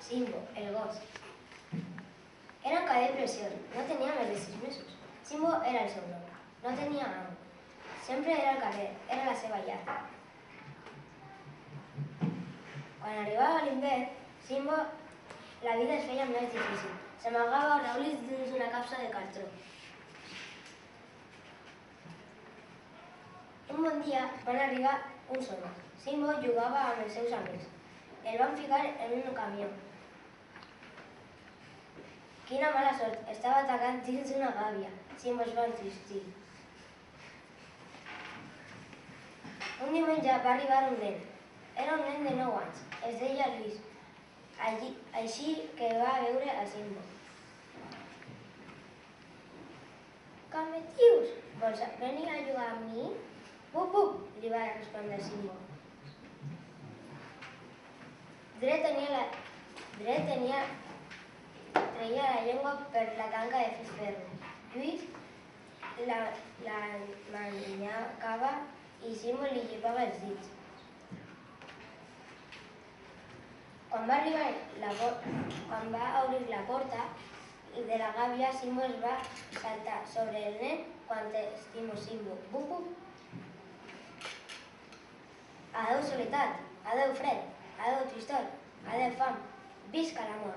Simbo, el gos. Era un cadell preciós, no tenia més de 6 mesos. Simbo era el seu nom, no tenia amo. Sempre era al carrer, era la seva llar. Quan arribava l'hivern, Simbo la vida es feia més difícil. S'amagava Raulis dins una capsa de cartró. Un bon dia van arribar uns homes. Simbo jugava amb els seus amics. El van ficar en un camió. Quina mala sort! Estava atacant dins d'una gàbia. Simbo es va entristir. Un diumenge va arribar un nen. Era un nen de 9 anys. Es deia Lluís. Així que va veure a Simbo. Què me dius? Vols venir a jugar amb mi? Pup, pup, li va respondre Simbo. Dret tenia treia la llengua per la tanca de filferro. Lluís la manyacava i Simbo li llepava els dits. Quan va obrir la porta de la gàbia, Simbo es va saltar sobre el nen quan estimó Simbo. Bup, bup. Adeu soledat, adeu fred, adeu tristor, adeu fam, visca l'amor.